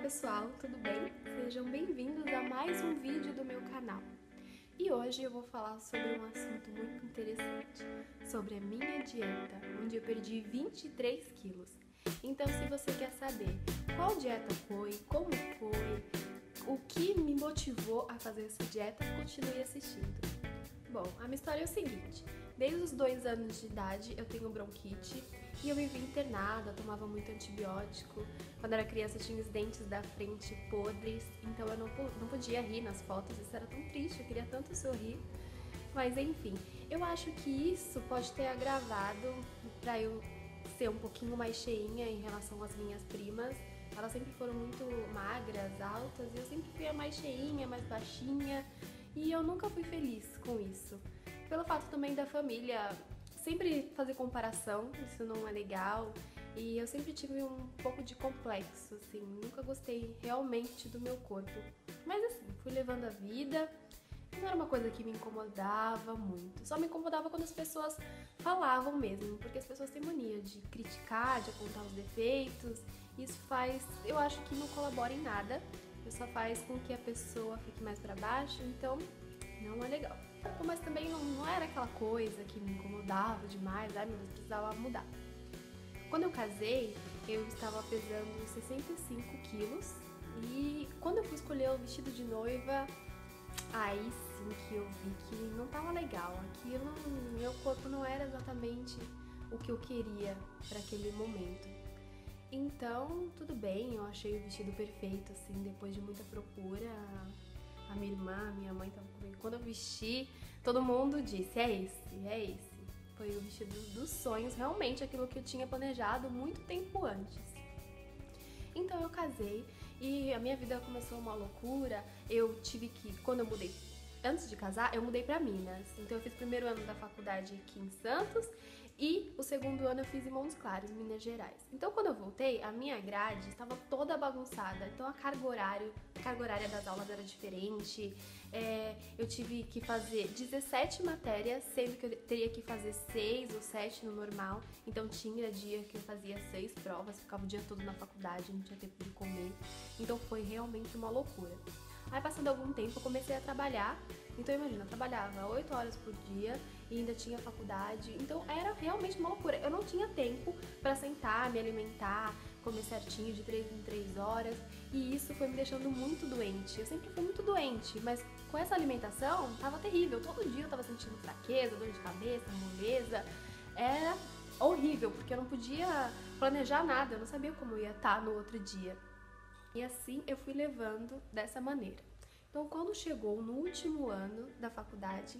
pessoal, tudo bem? Sejam bem-vindos a mais um vídeo do meu canal. E hoje eu vou falar sobre um assunto muito interessante, sobre a minha dieta, onde eu perdi 23 quilos. Então, se você quer saber qual dieta foi, como foi, o que me motivou a fazer essa dieta, continue assistindo. Bom, a minha história é o seguinte: desde os 2 anos de idade eu tenho bronquite e eu vivi internada, tomava muito antibiótico. Quando era criança eu tinha os dentes da frente podres, então eu não podia rir nas fotos, isso era tão triste, eu queria tanto sorrir. Mas enfim, eu acho que isso pode ter agravado pra eu ser um pouquinho mais cheinha em relação às minhas primas. Elas sempre foram muito magras, altas, e eu sempre fui a mais cheinha, mais baixinha, e eu nunca fui feliz com isso. Pelo fato também da família sempre fazer comparação, isso não é legal, e eu sempre tive um pouco de complexo, assim, nunca gostei realmente do meu corpo. Mas assim, fui levando a vida, não era uma coisa que me incomodava muito, só me incomodava quando as pessoas falavam mesmo, porque as pessoas têm mania de criticar, de apontar os defeitos, isso faz, eu acho que não colabora em nada, só faz com que a pessoa fique mais pra baixo, então não é legal. Mas também não era aquela coisa que me incomodava demais, ai meu Deus, precisava mudar. Quando eu casei, eu estava pesando 65 quilos e quando eu fui escolher o vestido de noiva, aí sim que eu vi que não tava legal. Aquilo, meu corpo não era exatamente o que eu queria para aquele momento. Então, tudo bem, eu achei o vestido perfeito, assim, depois de muita procura. A minha irmã, a minha mãe estavam comigo. Quando eu vesti, todo mundo disse, é esse, é esse. Foi o vestido dos sonhos, realmente aquilo que eu tinha planejado muito tempo antes. Então eu casei e a minha vida começou uma loucura. Eu tive que, quando eu mudei, antes de casar, eu mudei pra Minas. Então eu fiz o primeiro ano da faculdade aqui em Santos e o segundo ano eu fiz em Montes Claros, Minas Gerais. Então quando eu voltei, a minha grade estava toda bagunçada. Então a carga horária das aulas era diferente. Eu tive que fazer 17 matérias, sendo que eu teria que fazer 6 ou 7 no normal. Então tinha dia que eu fazia 6 provas, ficava o dia todo na faculdade, não tinha tempo de comer. Então foi realmente uma loucura. Aí passando algum tempo eu comecei a trabalhar, então imagina, eu trabalhava 8 horas por dia e ainda tinha faculdade, então era realmente uma loucura. Eu não tinha tempo para sentar, me alimentar, comer certinho de 3 em 3 horas e isso foi me deixando muito doente. Eu sempre fui muito doente, mas com essa alimentação tava terrível, todo dia eu tava sentindo fraqueza, dor de cabeça, moleza, era horrível, porque eu não podia planejar nada, eu não sabia como eu ia estar no outro dia. E assim eu fui levando dessa maneira. Então, quando chegou no último ano da faculdade,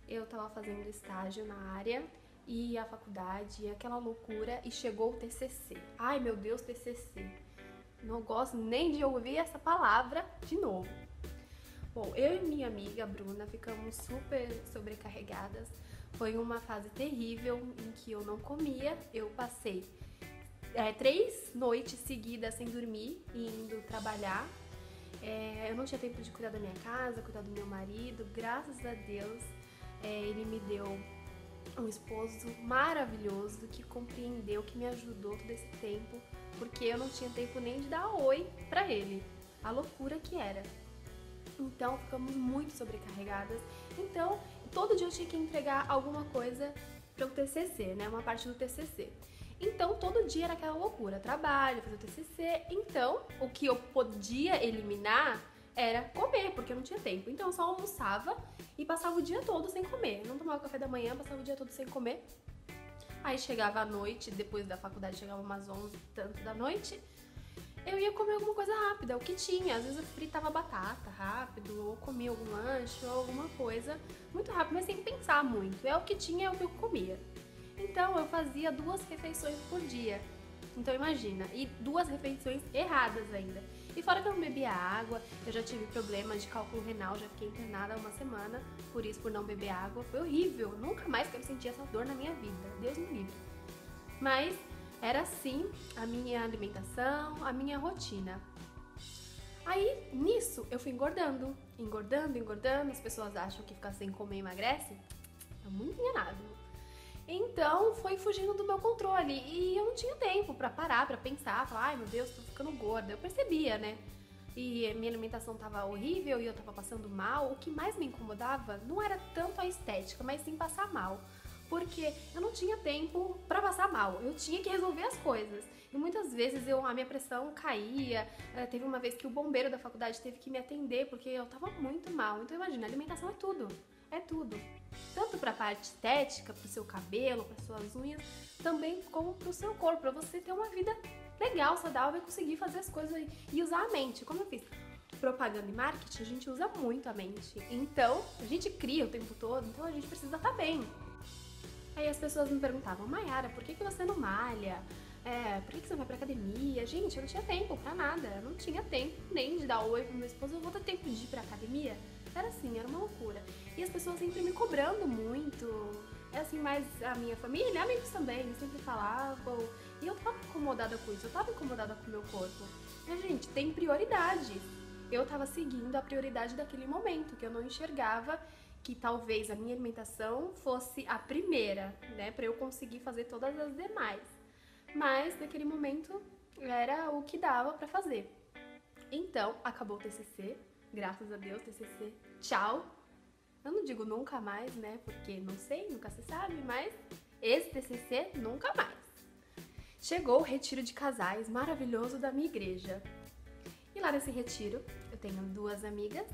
eu tava fazendo estágio na área e a faculdade, aquela loucura, e chegou o TCC. Ai, meu Deus, TCC. Não gosto nem de ouvir essa palavra de novo. Bom, eu e minha amiga Bruna ficamos super sobrecarregadas. Foi uma fase terrível em que eu não comia, eu passei 3 noites seguidas sem dormir e indo trabalhar. Eu não tinha tempo de cuidar da minha casa, cuidar do meu marido. Graças a Deus, ele me deu um esposo maravilhoso que compreendeu, que me ajudou todo esse tempo, porque eu não tinha tempo nem de dar oi pra ele. A loucura que era. Então ficamos muito sobrecarregadas. Então todo dia eu tinha que entregar alguma coisa para o TCC, né? Uma parte do TCC. Então, todo dia era aquela loucura, trabalho, fazer o TCC. Então, o que eu podia eliminar era comer, porque eu não tinha tempo. Então, eu só almoçava e passava o dia todo sem comer. Eu não tomava café da manhã, passava o dia todo sem comer. Aí chegava à noite, depois da faculdade, chegava umas 11 e tanto da noite, eu ia comer alguma coisa rápida, o que tinha. Às vezes eu fritava batata rápido, ou comia algum lanche, ou alguma coisa muito rápido, mas sem pensar muito. É o que tinha, é o que eu comia. Então eu fazia 2 refeições por dia. Então imagina, e 2 refeições erradas ainda. E fora que eu não bebia água, eu já tive problema de cálculo renal, já fiquei internada 1 semana por isso, por não beber água. Foi horrível, nunca mais quero sentir essa dor na minha vida, Deus me livre. Mas era assim a minha alimentação, a minha rotina. Aí, nisso, eu fui engordando, engordando, as pessoas acham que ficar sem comer emagrece. Tá muito enganado. Então foi fugindo do meu controle e eu não tinha tempo pra parar, pra pensar, falar, ai meu Deus, tô ficando gorda. Eu percebia, né? E minha alimentação tava horrível e eu tava passando mal. O que mais me incomodava não era tanto a estética, mas sim passar mal. Porque eu não tinha tempo pra passar mal, eu tinha que resolver as coisas. E muitas vezes a minha pressão caía, teve uma vez que o bombeiro da faculdade teve que me atender porque eu tava muito mal. Então imagina, alimentação é tudo, é tudo. Tanto pra parte estética, pro seu cabelo, para suas unhas, também como pro seu corpo, pra você ter uma vida legal, saudável e conseguir fazer as coisas e usar a mente. Como eu fiz propaganda e marketing, a gente usa muito a mente. Então, a gente cria o tempo todo, então a gente precisa estar bem. Aí as pessoas me perguntavam, Mayara, por que você não malha? Por que você não vai pra academia? Gente, eu não tinha tempo pra nada. Eu não tinha tempo nem de dar oi pro meu esposo. Eu vou ter tempo de ir pra academia? Era assim, era uma loucura. E as pessoas sempre me cobrando muito. É assim, mas a minha família, amigos também, sempre falavam. E eu tava incomodada com isso, eu tava incomodada com o meu corpo. Mas, gente, tem prioridade. Eu tava seguindo a prioridade daquele momento, que eu não enxergava que talvez a minha alimentação fosse a primeira, né, pra eu conseguir fazer todas as demais. Mas naquele momento era o que dava pra fazer. Então, acabou o TCC, graças a Deus, TCC, tchau. Eu não digo nunca mais, né, porque não sei, nunca se sabe, mas esse TCC nunca mais. Chegou o retiro de casais maravilhoso da minha igreja. E lá nesse retiro, eu tenho 2 amigas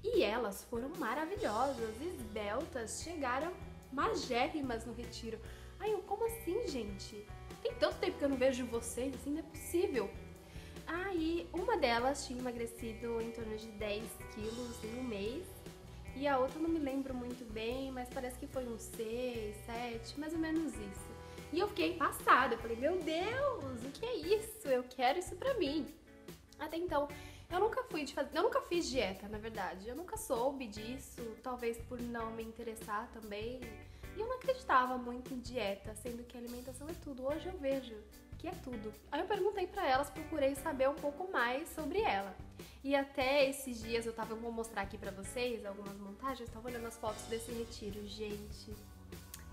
e elas foram maravilhosas, esbeltas, chegaram magérrimas no retiro. Aí eu, como assim, gente? Tem tanto tempo que eu não vejo vocês, assim, não é possível. Aí uma delas tinha emagrecido em torno de 10 quilos em um mês e a outra não me lembro muito bem, mas parece que foi uns 6, 7, mais ou menos isso. E eu fiquei passada, eu falei, meu Deus, o que é isso? Eu quero isso pra mim. Até então, eu nunca fiz dieta, na verdade. Eu nunca soube disso, talvez por não me interessar também. E eu não acreditava muito em dieta, sendo que a alimentação é tudo. Hoje eu vejo que é tudo. Aí eu perguntei pra elas, procurei saber um pouco mais sobre ela. E até esses dias eu vou mostrar aqui pra vocês algumas montagens, tava olhando as fotos desse retiro. Gente,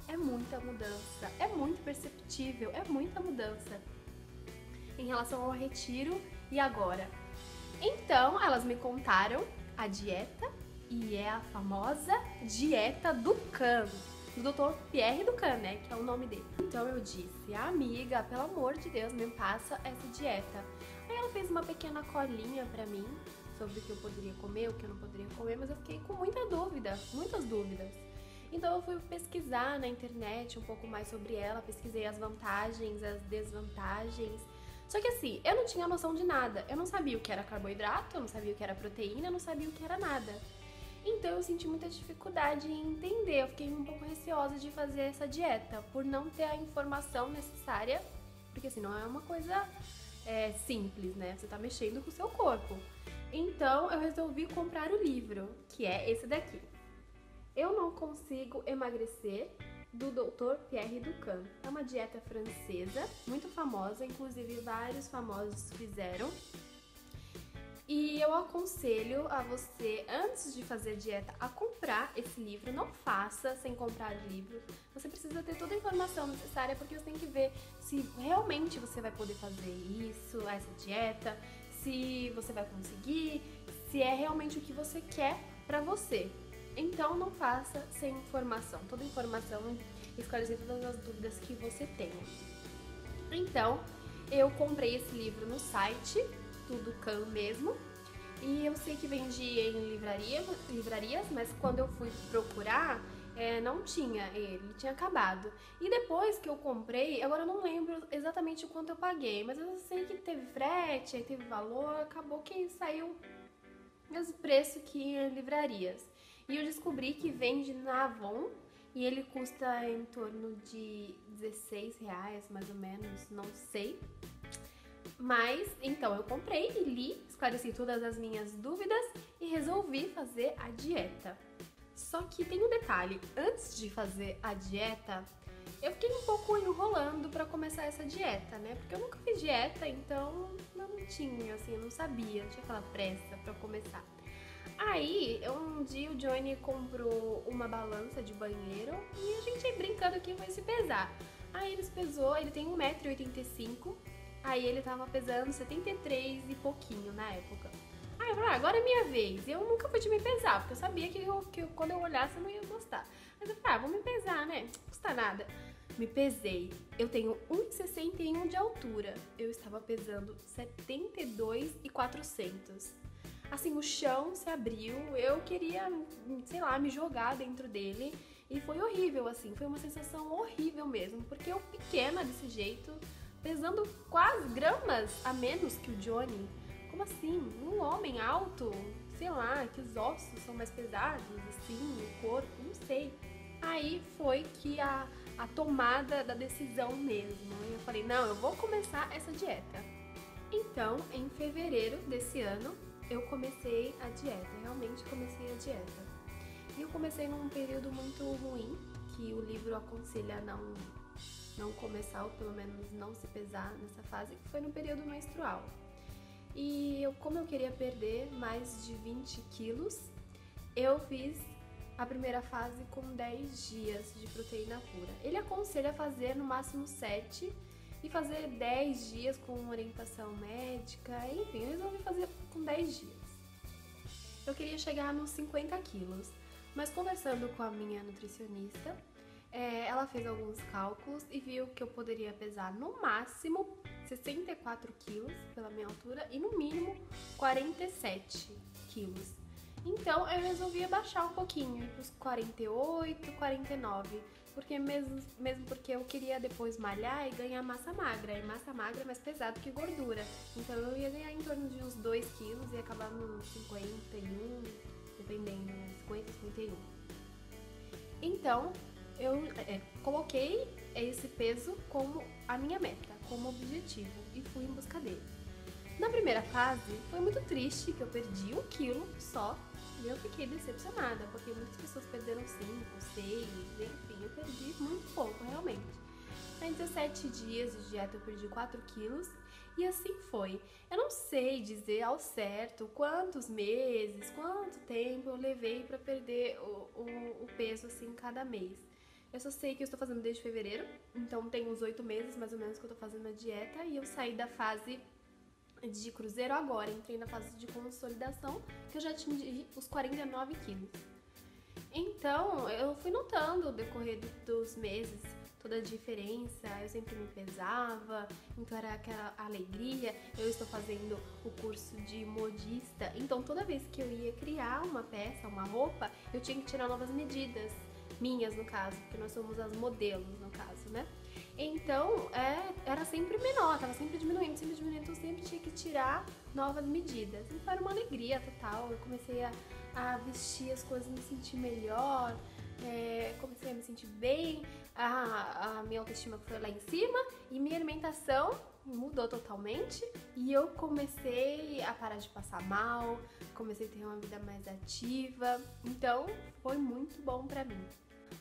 é muita mudança, é muito perceptível, é muita mudança em relação ao retiro e agora. Então, elas me contaram a dieta e é a famosa dieta Dukan, do Dr. Pierre Dukan, né, que é o nome dele. Então eu disse, amiga, pelo amor de Deus, me passa essa dieta. Aí ela fez uma pequena colinha pra mim sobre o que eu poderia comer, o que eu não poderia comer, mas eu fiquei com muitas dúvidas. Então eu fui pesquisar na internet um pouco mais sobre ela, pesquisei as vantagens, as desvantagens. Só que assim, eu não tinha noção de nada. Eu não sabia o que era carboidrato, eu não sabia o que era proteína, eu não sabia o que era nada. Então eu senti muita dificuldade em entender, eu fiquei um pouco receosa de fazer essa dieta, por não ter a informação necessária, porque assim, não é uma coisa simples, né? Você tá mexendo com o seu corpo. Então eu resolvi comprar o livro, que é esse daqui. Eu não consigo emagrecer, do Dr. Pierre Dukan. É uma dieta francesa, muito famosa, inclusive vários famosos fizeram. E eu aconselho a você, antes de fazer dieta, a comprar esse livro. Não faça sem comprar o livro. Você precisa ter toda a informação necessária, porque você tem que ver se realmente você vai poder fazer isso, essa dieta, se você vai conseguir, se é realmente o que você quer pra você. Então não faça sem informação, toda informação, esclarecer todas as dúvidas que você tenha. Então, eu comprei esse livro no site do Dukan mesmo, e eu sei que vendia em livrarias, mas quando eu fui procurar, não tinha ele, tinha acabado. E depois que eu comprei, agora eu não lembro exatamente o quanto eu paguei, mas eu sei que teve frete, aí teve valor, acabou que saiu o mesmo preço que em livrarias. E eu descobri que vende na Avon e ele custa em torno de R$16, mais ou menos, não sei. Mas, então, eu comprei e li, esclareci todas as minhas dúvidas e resolvi fazer a dieta. Só que tem um detalhe, antes de fazer a dieta, eu fiquei um pouco enrolando pra começar essa dieta, né? Porque eu nunca fiz dieta, então eu não tinha, assim, eu não sabia, não tinha aquela pressa pra começar. Aí, um dia o Johnny comprou uma balança de banheiro e a gente aí brincando que foi se pesar. Aí ele se pesou, ele tem 1,85 m, aí ele tava pesando 73 e pouquinho na época. Aí eu falei, agora é minha vez. Eu nunca fui de me pesar, porque eu sabia que quando eu olhasse eu não ia gostar. Mas eu falei, vou me pesar, né? Não custa nada. Me pesei. Eu tenho 1,61 de altura. Eu estava pesando 72,400. Assim, o chão se abriu, eu queria, sei lá, me jogar dentro dele. E foi horrível, assim, foi uma sensação horrível mesmo. Porque eu pequena desse jeito, pesando quase gramas a menos que o Johnny. Como assim? Um homem alto, sei lá, que os ossos são mais pesados, assim, o corpo, não sei. Aí foi que a tomada da decisão mesmo. Eu falei, não, eu vou começar essa dieta. Então, em fevereiro desse ano, eu comecei a dieta, realmente comecei a dieta. E eu comecei num período muito ruim, que o livro aconselha não começar, ou pelo menos não se pesar nessa fase, que foi no período menstrual. E como eu queria perder mais de 20 quilos, eu fiz a primeira fase com 10 dias de proteína pura. Ele aconselha fazer no máximo 7 e fazer 10 dias com orientação médica, enfim, eu resolvi fazer com 10 dias. Eu queria chegar nos 50 quilos, mas conversando com a minha nutricionista, ela fez alguns cálculos e viu que eu poderia pesar no máximo 64 quilos pela minha altura e no mínimo 47 quilos. Então eu resolvi abaixar um pouquinho, ir para os 48, 49, porque mesmo porque eu queria depois malhar e ganhar massa magra, e massa magra é mais pesado que gordura, então eu ia ganhar em torno de uns 2 quilos e acabar nos 51, dependendo, né? 50, 51. Então eu coloquei esse peso como a minha meta, como objetivo, e fui em busca dele. Na primeira fase, foi muito triste que eu perdi 1 quilo só, e eu fiquei decepcionada, porque muitas pessoas perderam 5, 6, enfim, eu perdi muito pouco, realmente. Em 17 dias de dieta eu perdi 4 quilos, e assim foi. Eu não sei dizer ao certo quantos meses, quanto tempo eu levei para perder o peso assim cada mês. Eu só sei que eu estou fazendo desde fevereiro, então tem uns 8 meses mais ou menos que eu estou fazendo a dieta, e eu saí da fase de cruzeiro agora, entrei na fase de consolidação, que eu já atingi os 49 quilos. Então, eu fui notando ao decorrer dos meses toda a diferença, eu sempre me pesava, então era aquela alegria. Eu estou fazendo o curso de modista, então toda vez que eu ia criar uma peça, uma roupa, eu tinha que tirar novas medidas, minhas no caso, porque nós somos as modelos no caso, né? Então, era sempre menor, tava sempre diminuindo, então eu sempre tinha que tirar novas medidas. Então era uma alegria total, eu comecei a vestir as coisas, me sentir melhor, comecei a me sentir bem, a minha autoestima foi lá em cima e minha alimentação mudou totalmente e eu comecei a parar de passar mal, comecei a ter uma vida mais ativa, então foi muito bom pra mim.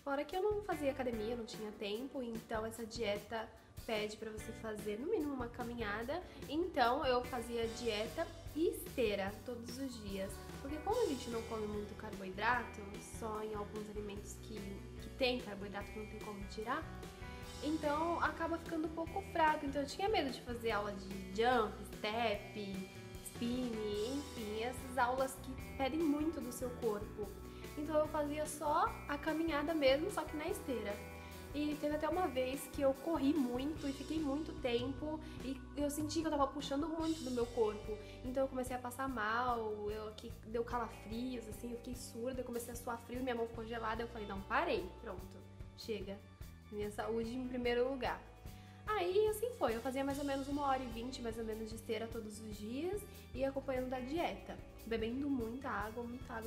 Fora que eu não fazia academia, não tinha tempo, então essa dieta pede pra você fazer no mínimo uma caminhada, então eu fazia dieta e esteira todos os dias, porque como a gente não come muito carboidrato, só em alguns alimentos que tem carboidrato que não tem como tirar, então acaba ficando um pouco fraco, então eu tinha medo de fazer aula de jump, step, spin, enfim, essas aulas que pedem muito do seu corpo. Então eu fazia só a caminhada mesmo, só que na esteira. E teve até uma vez que eu corri muito e fiquei muito tempo e eu senti que eu tava puxando muito do meu corpo. Então eu comecei a passar mal, deu calafrios, assim, eu fiquei surda, eu comecei a suar frio, minha mão ficou gelada, eu falei, não, parei, pronto, chega. Minha saúde em primeiro lugar. Aí assim foi, eu fazia mais ou menos 1h20 mais ou menos de esteira todos os dias e acompanhando da dieta, bebendo muita água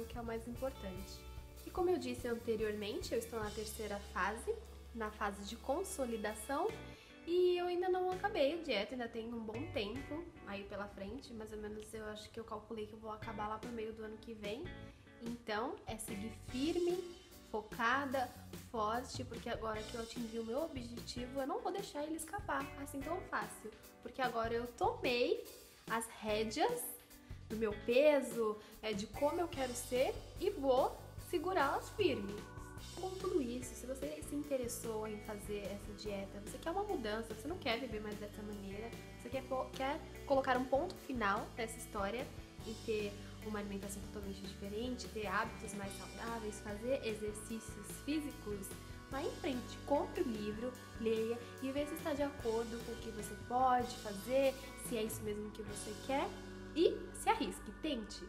que é o mais importante. E como eu disse anteriormente, eu estou na terceira fase, na fase de consolidação, e eu ainda não acabei a dieta, ainda tenho um bom tempo aí pela frente, mais ou menos eu acho que eu calculei que eu vou acabar lá pro meio do ano que vem. Então é seguir firme, focada, forte, porque agora que eu atingi o meu objetivo, eu não vou deixar ele escapar assim tão fácil, porque agora eu tomei as rédeas do meu peso, de como eu quero ser e vou segurá-las firmes. Com tudo isso, se você se interessou em fazer essa dieta, você quer uma mudança, você não quer viver mais dessa maneira, você quer colocar um ponto final nessa história e ter uma alimentação totalmente diferente, ter hábitos mais saudáveis, fazer exercícios físicos, vá em frente, compre o livro, leia e veja se está de acordo com o que você pode fazer, se é isso mesmo que você quer e se arrisque, tente,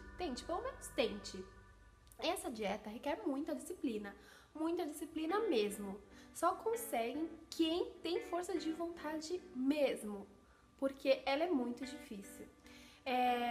pelo menos tente. Essa dieta requer muita disciplina mesmo. Só conseguem quem tem força de vontade mesmo, porque ela é muito difícil.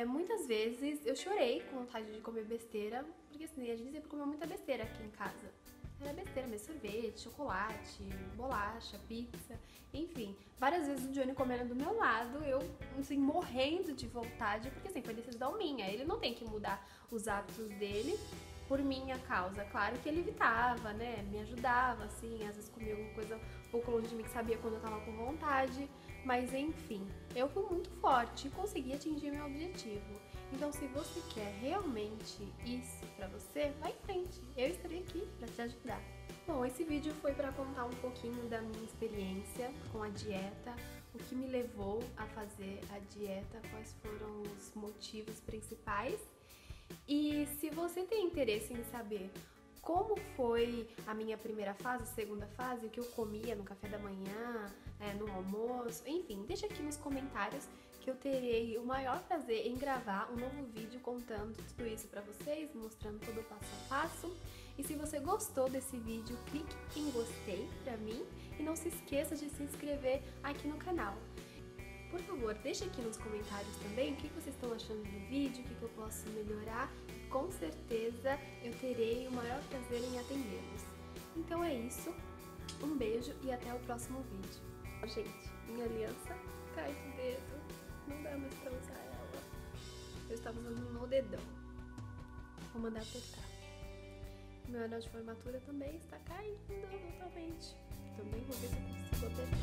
Muitas vezes eu chorei com vontade de comer besteira, porque assim, a gente sempre comeu muita besteira aqui em casa. Era besteira mesmo, sorvete, chocolate, bolacha, pizza, enfim. Várias vezes o Johnny comendo do meu lado, eu assim, morrendo de vontade, porque assim, foi decisão minha. Ele não tem que mudar os hábitos dele por minha causa. Claro que ele evitava, né, me ajudava, assim, às vezes comia alguma coisa um pouco longe de mim que sabia quando eu tava com vontade, mas enfim, eu fui muito forte e consegui atingir meu objetivo. Então, se você quer realmente isso pra você, vai em frente. Eu estarei aqui pra te ajudar. Bom, esse vídeo foi pra contar um pouquinho da minha experiência com a dieta, o que me levou a fazer a dieta, quais foram os motivos principais. E se você tem interesse em saber como foi a minha primeira fase, segunda fase, o que eu comia no café da manhã, no almoço, enfim, deixa aqui nos comentários que eu terei o maior prazer em gravar um novo vídeo contando tudo isso pra vocês, mostrando todo o passo a passo. E se você gostou desse vídeo, clique em gostei pra mim e não se esqueça de se inscrever aqui no canal. Por favor, deixe aqui nos comentários também o que vocês estão achando do vídeo, o que eu posso melhorar. Com certeza eu terei o maior prazer em atendê-los. Então é isso, um beijo e até o próximo vídeo. Gente, minha aliança cai do dedo, não dá mais pra usar ela. Eu estava usando no dedão. Vou mandar apertar. Meu anel de formatura também está caindo totalmente. Também vou ver se eu consigo apertar.